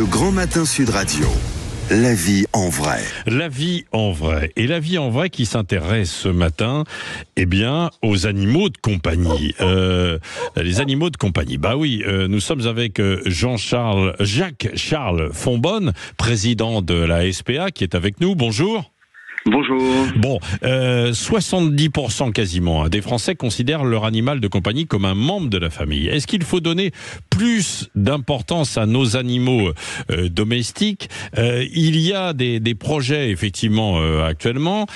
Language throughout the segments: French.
Le Grand Matin Sud Radio. La vie en vrai. La vie en vrai. Et la vie en vrai qui s'intéresse ce matin, aux animaux de compagnie. Les animaux de compagnie. Bah oui, nous sommes avec Jacques-Charles Fonbonne, président de la SPA, qui est avec nous. Bonjour. Bonjour. Bon, 70% quasiment des Français considèrent leur animal de compagnie comme un membre de la famille. Est-ce qu'il faut donner plus d'importance à nos animaux domestiques ? Il y a des projets effectivement actuellement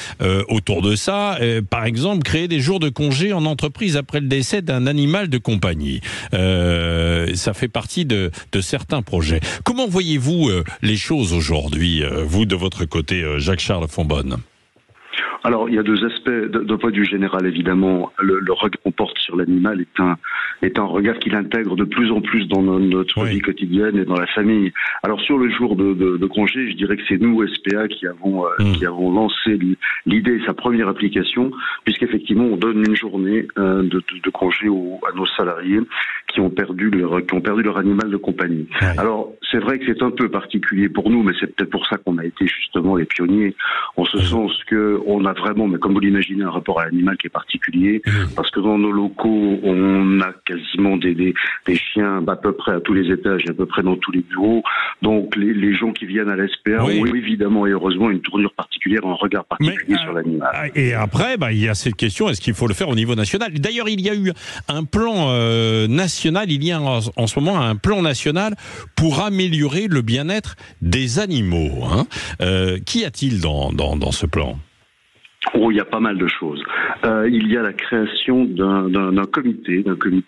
autour de ça. Par exemple, créer des jours de congé en entreprise après le décès d'un animal de compagnie. Ça fait partie de certains projets. Comment voyez-vous les choses aujourd'hui, vous de votre côté, Jacques-Charles Fonbonne ? Alors, il y a deux aspects. D'un point de vue général, évidemment, le regard qu'on porte sur l'animal est un regard qu'il intègre de plus en plus dans notre vie quotidienne et dans la famille. Alors, sur le jour de congé, je dirais que c'est nous, SPA, qui avons lancé l'idée et sa première application, puisqu'effectivement, on donne une journée de congé à nos salariés qui ont perdu leur animal de compagnie. Ouais. Alors, c'est vrai que c'est un peu particulier pour nous, mais c'est peut-être pour ça qu'on a été justement les pionniers, en ce sens que on a vraiment, mais comme vous l'imaginez, un rapport à l'animal qui est particulier, parce que dans nos locaux, on a quasiment des chiens à peu près à tous les étages et à peu près dans tous les bureaux. Donc les gens qui viennent à l'SPA ont évidemment et heureusement une tournure particulière, un regard particulier sur l'animal. Et après, il y a cette question, est-ce qu'il faut le faire au niveau national ? D'ailleurs, il y a eu un plan national, il y a en ce moment un plan national pour améliorer le bien-être des animaux. Qu'y a-t-il dans ce plan ? Oh, il y a pas mal de choses. Il y a la création d'un comité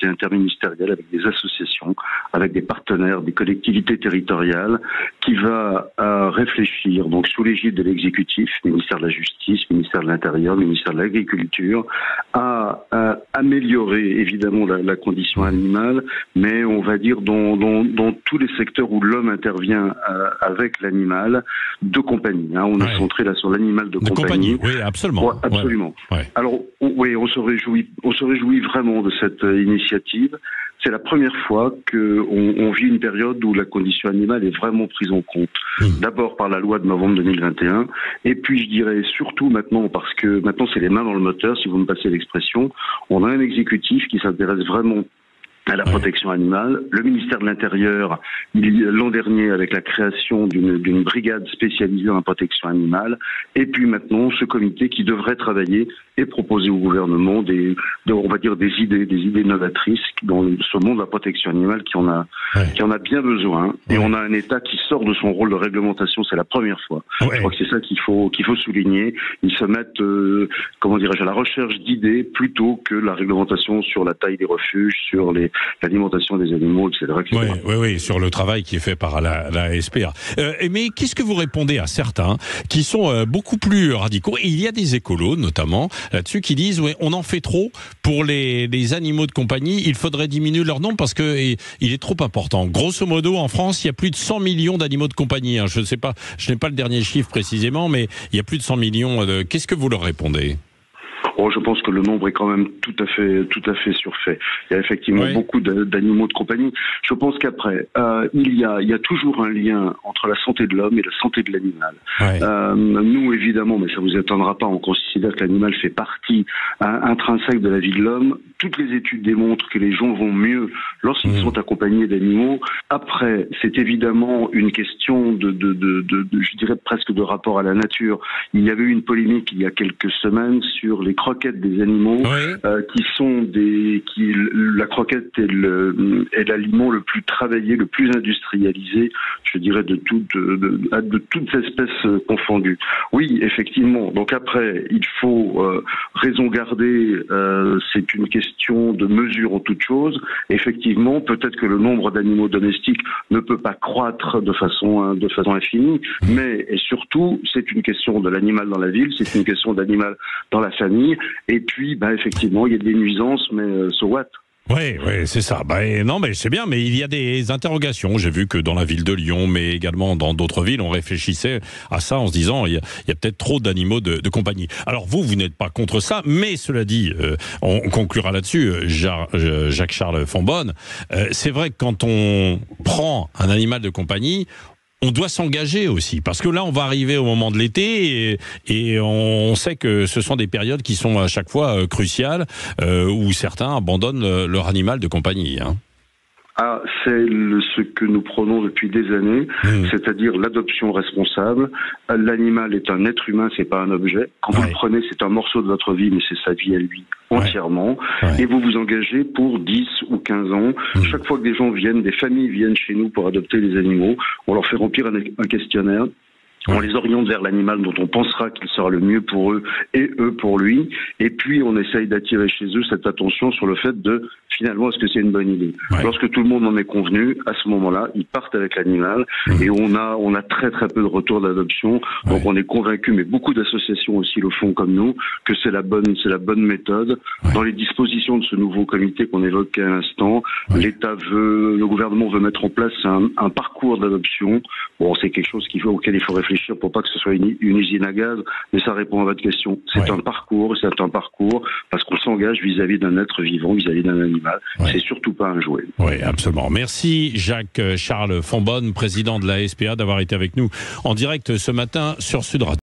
interministériel avec des associations, avec des partenaires, des collectivités territoriales, qui va réfléchir, donc sous l'égide de l'exécutif, ministère de la Justice, ministère de l'Intérieur, ministère de l'Agriculture, à améliorer évidemment la condition animale, mais on va dire dans tous les secteurs où l'homme intervient avec l'animal de compagnie. On est centré là sur l'animal de compagnie. Oui, absolument. Ouais, absolument. Ouais. Alors, oui, on se réjouit vraiment de cette initiative. C'est la première fois qu'on vit une période où la condition animale est vraiment prise en compte. D'abord par la loi de novembre 2021, et puis je dirais surtout maintenant, parce que maintenant c'est les mains dans le moteur, si vous me passez l'expression, on a un exécutif qui s'intéresse vraiment à la protection animale. Le ministère de l'Intérieur, l'an dernier, avec la création d'une brigade spécialisée en protection animale, et puis maintenant ce comité qui devrait travailler et proposer au gouvernement des idées novatrices dans ce monde de la protection animale qui en a bien besoin. Et on a un État qui sort de son rôle de réglementation, c'est la première fois. Je crois que c'est ça qu'il faut souligner. Ils se mettent, à la recherche d'idées plutôt que la réglementation sur la taille des refuges, sur l'alimentation des animaux, etc. Oui, sur le travail qui est fait par la SPA. Mais qu'est-ce que vous répondez à certains qui sont beaucoup plus radicaux ? Et il y a des écolos, notamment, là-dessus, qui disent on en fait trop pour les animaux de compagnie, il faudrait diminuer leur nombre parce qu'il est trop important. Grosso modo, en France, il y a plus de 100 millions d'animaux de compagnie. Je ne sais pas, je n'ai pas le dernier chiffre précisément, mais il y a plus de 100 millions. Qu'est-ce que vous leur répondez ? Je pense que le nombre est quand même tout à fait surfait. Il y a effectivement beaucoup d'animaux de compagnie. Je pense qu'après, il y a toujours un lien entre la santé de l'homme et la santé de l'animal. Nous, évidemment, mais ça vous étonnera pas, on considère que l'animal fait partie intrinsèque de la vie de l'homme. Toutes les études démontrent que les gens vont mieux lorsqu'ils sont accompagnés d'animaux. Après, c'est évidemment une question je dirais presque de rapport à la nature. Il y avait eu une polémique il y a quelques semaines sur les croquettes des animaux, la croquette est l'aliment le plus travaillé, le plus industrialisé, je dirais de toutes espèces confondues. Oui, effectivement. Donc après, il faut raison garder. C'est une question de mesure en toute chose. Effectivement, peut-être que le nombre d'animaux domestiques ne peut pas croître de façon infinie, mais et surtout, c'est une question de l'animal dans la ville, c'est une question d'animal dans la famille. Et puis, effectivement, il y a des nuisances, mais so what ? Oui, c'est ça. Non, mais c'est bien, mais il y a des interrogations. J'ai vu que dans la ville de Lyon, mais également dans d'autres villes, on réfléchissait à ça en se disant il y a peut-être trop d'animaux de compagnie. Alors vous n'êtes pas contre ça, mais cela dit, on conclura là-dessus, Jacques-Charles Fonbonne. C'est vrai que quand on prend un animal de compagnie, on doit s'engager aussi, parce que là, on va arriver au moment de l'été et on sait que ce sont des périodes qui sont à chaque fois cruciales, où certains abandonnent leur animal de compagnie. C'est ce que nous prenons depuis des années, c'est-à-dire l'adoption responsable. L'animal est un être humain, c'est pas un objet. Quand vous le prenez, c'est un morceau de votre vie, mais c'est sa vie à lui entièrement. Et vous vous engagez pour 10 ou 15 ans. Chaque fois que des gens viennent, des familles viennent chez nous pour adopter les animaux, on leur fait remplir un questionnaire. On les oriente vers l'animal dont on pensera qu'il sera le mieux pour eux et eux pour lui. Et puis, on essaye d'attirer chez eux cette attention sur le fait de, finalement, est-ce que c'est une bonne idée? Lorsque tout le monde en est convenu, à ce moment-là, ils partent avec l'animal et on a très très peu de retours d'adoption. Donc, on est convaincu, mais beaucoup d'associations aussi le font comme nous, que c'est la bonne méthode. Dans les dispositions de ce nouveau comité qu'on évoquait à l'instant, le gouvernement veut mettre en place un parcours d'adoption. Bon, c'est quelque chose auquel il faut réfléchir pour pas que ce soit une usine à gaz, mais ça répond à votre question. C'est un parcours parce qu'on s'engage vis-à-vis d'un être vivant, vis-à-vis d'un animal. C'est surtout pas un jouet. Oui, absolument. Merci Jacques-Charles Fonbonne, président de la SPA, d'avoir été avec nous en direct ce matin sur Sud Radio.